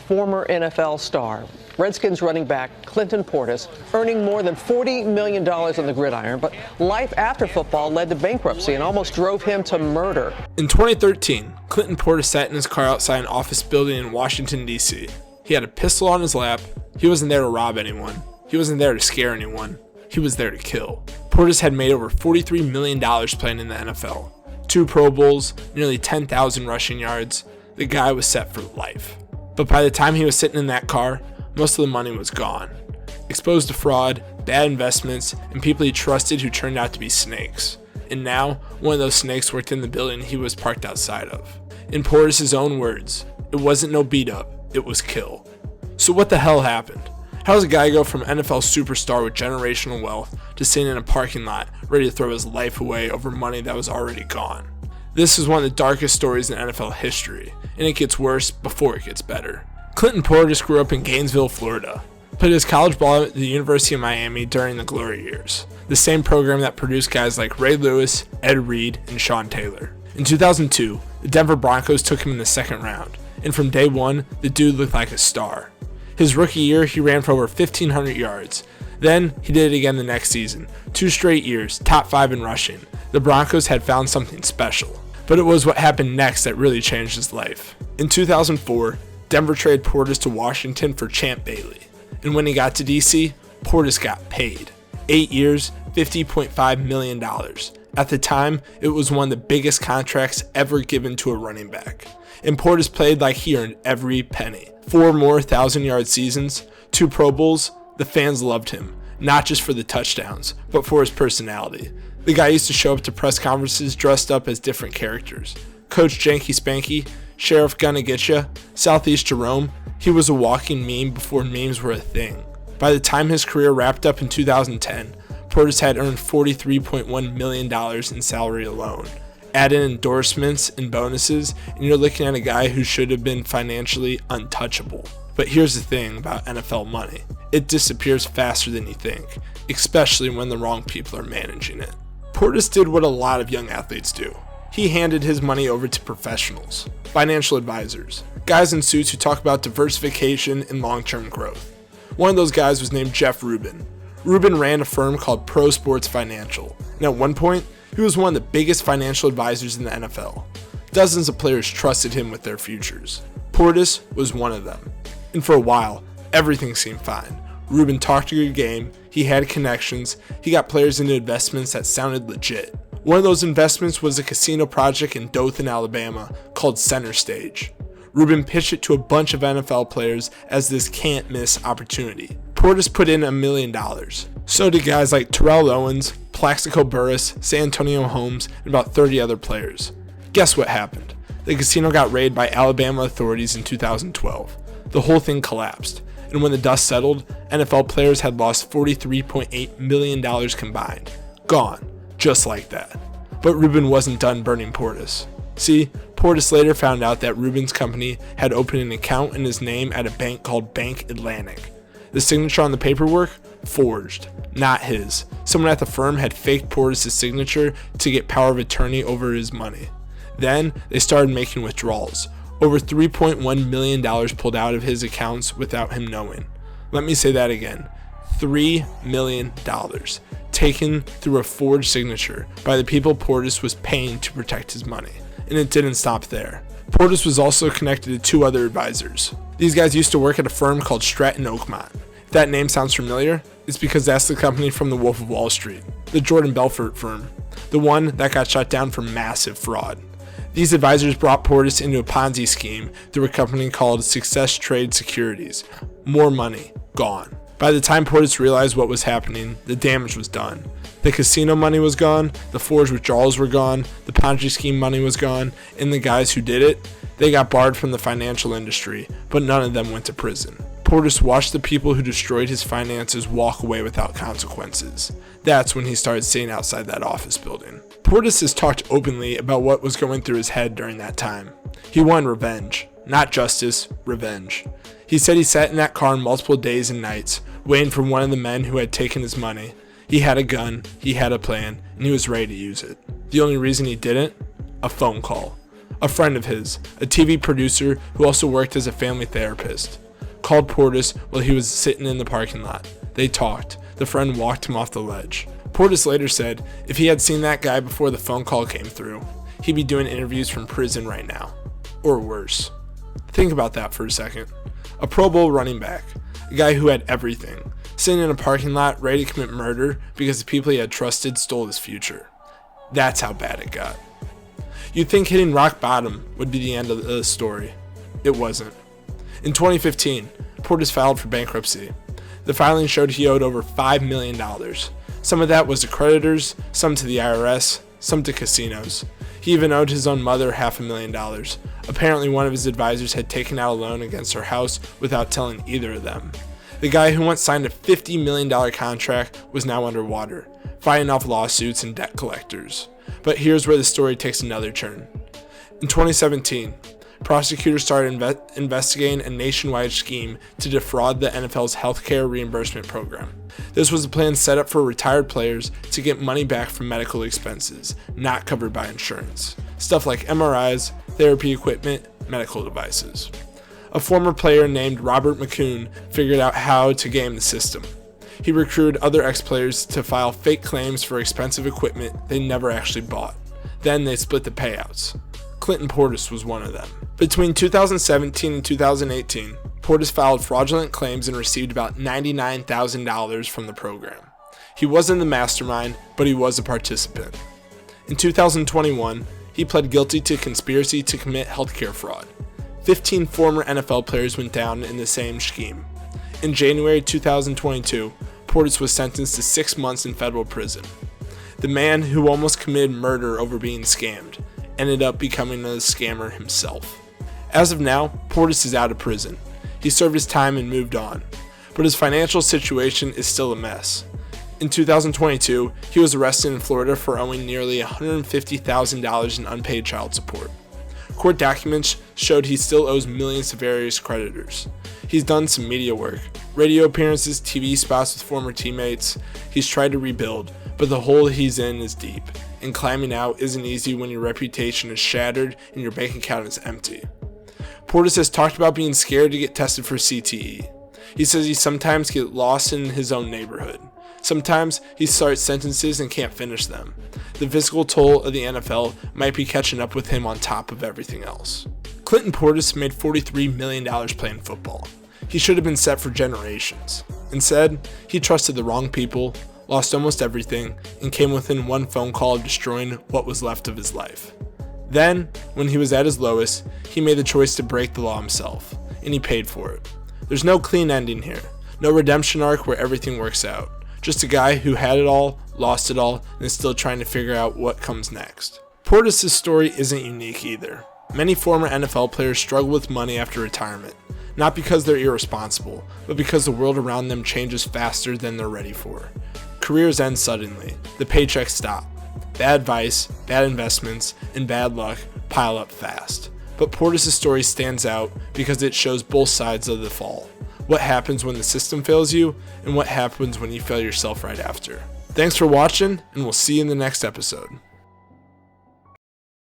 former NFL star. Redskins running back Clinton Portis earning more than $40 million on the gridiron, but life after football led to bankruptcy and almost drove him to murder. In 2013, Clinton Portis sat in his car outside an office building in Washington, D.C. He had a pistol on his lap. He wasn't there to rob anyone. He wasn't there to scare anyone. He was there to kill. Portis had made over $43 million playing in the NFL. 2 Pro Bowls, nearly 10,000 rushing yards. The guy was set for life. But by the time he was sitting in that car, most of the money was gone. Exposed to fraud, bad investments, and people he trusted who turned out to be snakes. And now, one of those snakes worked in the building he was parked outside of. In Portis' own words, it wasn't no beat up, it was kill. So what the hell happened? How does a guy go from NFL superstar with generational wealth to sitting in a parking lot ready to throw his life away over money that was already gone? This is one of the darkest stories in NFL history, and it gets worse before it gets better. Clinton Portis grew up in Gainesville, Florida. Played his college ball at the University of Miami during the glory years, the same program that produced guys like Ray Lewis, Ed Reed, and Sean Taylor. In 2002, the Denver Broncos took him in the second round, and from day one, the dude looked like a star. His rookie year, he ran for over 1,500 yards. Then, he did it again the next season. 2 straight years, top 5 in rushing. The Broncos had found something special. But it was what happened next that really changed his life. In 2004, Denver traded Portis to Washington for Champ Bailey. And when he got to DC, Portis got paid. 8 years, $50.5 million. At the time, it was one of the biggest contracts ever given to a running back. And Portis played like he earned every penny. 4 more 1,000-yard seasons, 2 Pro Bowls. The fans loved him, not just for the touchdowns, but for his personality. The guy used to show up to press conferences dressed up as different characters. Coach Janky Spanky, Sheriff Gonna Getcha, Southeast Jerome. He was a walking meme before memes were a thing. By the time his career wrapped up in 2010, Portis had earned $43.1 million in salary alone. Add in endorsements and bonuses, and you're looking at a guy who should have been financially untouchable. But here's the thing about NFL money. It disappears faster than you think, especially when the wrong people are managing it. Portis did what a lot of young athletes do. He handed his money over to professionals, financial advisors, guys in suits who talk about diversification and long-term growth. One of those guys was named Jeff Rubin. Rubin ran a firm called Pro Sports Financial, and at one point, he was one of the biggest financial advisors in the NFL. Dozens of players trusted him with their futures. Portis was one of them. And for a while, everything seemed fine. Rubin talked a good game, he had connections, he got players into investments that sounded legit. One of those investments was a casino project in Dothan, Alabama called Center Stage. Rubin pitched it to a bunch of NFL players as this can't-miss opportunity. Portis put in $1 million. So did guys like Terrell Owens, Plaxico Burress, San Antonio Holmes, and about 30 other players. Guess what happened? The casino got raided by Alabama authorities in 2012. The whole thing collapsed, and when the dust settled, NFL players had lost $43.8 million combined. Gone, just like that. But Rubin wasn't done burning Portis. See, Portis later found out that Rubin's company had opened an account in his name at a bank called Bank Atlantic. The signature on the paperwork? Forged, not his. Someone at the firm had faked Portis' signature to get power of attorney over his money. Then, they started making withdrawals. Over $3.1 million pulled out of his accounts without him knowing. Let me say that again. $3 million. Taken through a forged signature by the people Portis was paying to protect his money. And it didn't stop there. Portis was also connected to 2 other advisors. These guys used to work at a firm called Stratton Oakmont. If that name sounds familiar, it's because that's the company from The Wolf of Wall Street, the Jordan Belfort firm, the one that got shut down for massive fraud. These advisors brought Portis into a Ponzi scheme through a company called Success Trade Securities. More money, gone. By the time Portis realized what was happening, the damage was done. The casino money was gone, the forged withdrawals were gone, the Ponzi scheme money was gone, and the guys who did it, they got barred from the financial industry, but none of them went to prison. Portis watched the people who destroyed his finances walk away without consequences. That's when he started sitting outside that office building. Portis has talked openly about what was going through his head during that time. He wanted revenge. Not justice, revenge. He said he sat in that car multiple days and nights, waiting for one of the men who had taken his money. He had a gun, he had a plan, and he was ready to use it. The only reason he didn't? A phone call. A friend of his, a TV producer who also worked as a family therapist, called Portis while he was sitting in the parking lot. They talked. The friend walked him off the ledge. Portis later said if he had seen that guy before the phone call came through, he'd be doing interviews from prison right now. Or worse. Think about that for a second. A Pro Bowl running back, a guy who had everything, sitting in a parking lot ready to commit murder because the people he had trusted stole his future. That's how bad it got. You'd think hitting rock bottom would be the end of the story. It wasn't. In 2015, Portis filed for bankruptcy. The filing showed he owed over $5 million. Some of that was to creditors, some to the IRS, some to casinos. He even owed his own mother $500,000. Apparently one of his advisors had taken out a loan against her house without telling either of them. The guy who once signed a $50 million contract was now underwater, fighting off lawsuits and debt collectors. But here's where the story takes another turn. In 2017, prosecutors started investigating a nationwide scheme to defraud the NFL's healthcare reimbursement program. This was a plan set up for retired players to get money back from medical expenses not covered by insurance. Stuff like MRIs, therapy equipment, medical devices. A former player named Robert McCune figured out how to game the system. He recruited other ex-players to file fake claims for expensive equipment they never actually bought. Then they split the payouts. Clinton Portis was one of them. Between 2017 and 2018, Portis filed fraudulent claims and received about $99,000 from the program. He wasn't the mastermind, but he was a participant. In 2021, he pled guilty to conspiracy to commit healthcare fraud. 15 former NFL players went down in the same scheme. In January 2022, Portis was sentenced to 6 months in federal prison. The man who almost committed murder over being scammed ended up becoming a scammer himself. As of now, Portis is out of prison. He served his time and moved on, but his financial situation is still a mess. In 2022, he was arrested in Florida for owing nearly $150,000 in unpaid child support. Court documents showed he still owes millions to various creditors. He's done some media work, radio appearances, TV spots with former teammates. He's tried to rebuild, but the hole he's in is deep, and climbing out isn't easy when your reputation is shattered and your bank account is empty. Portis has talked about being scared to get tested for CTE. He says he sometimes gets lost in his own neighborhood. Sometimes he starts sentences and can't finish them. The physical toll of the NFL might be catching up with him on top of everything else. Clinton Portis made $43 million playing football. He should have been set for generations. Instead, he trusted the wrong people, lost almost everything, and came within one phone call of destroying what was left of his life. Then, when he was at his lowest, he made the choice to break the law himself, and he paid for it. There's no clean ending here, no redemption arc where everything works out. Just a guy who had it all, lost it all, and is still trying to figure out what comes next. Portis' story isn't unique either. Many former NFL players struggle with money after retirement, not because they're irresponsible, but because the world around them changes faster than they're ready for. Careers end suddenly. The paychecks stop. Bad advice, bad investments, and bad luck pile up fast. But Portis' story stands out because it shows both sides of the fall. What happens when the system fails you, and what happens when you fail yourself right after. Thanks for watching, and we'll see you in the next episode.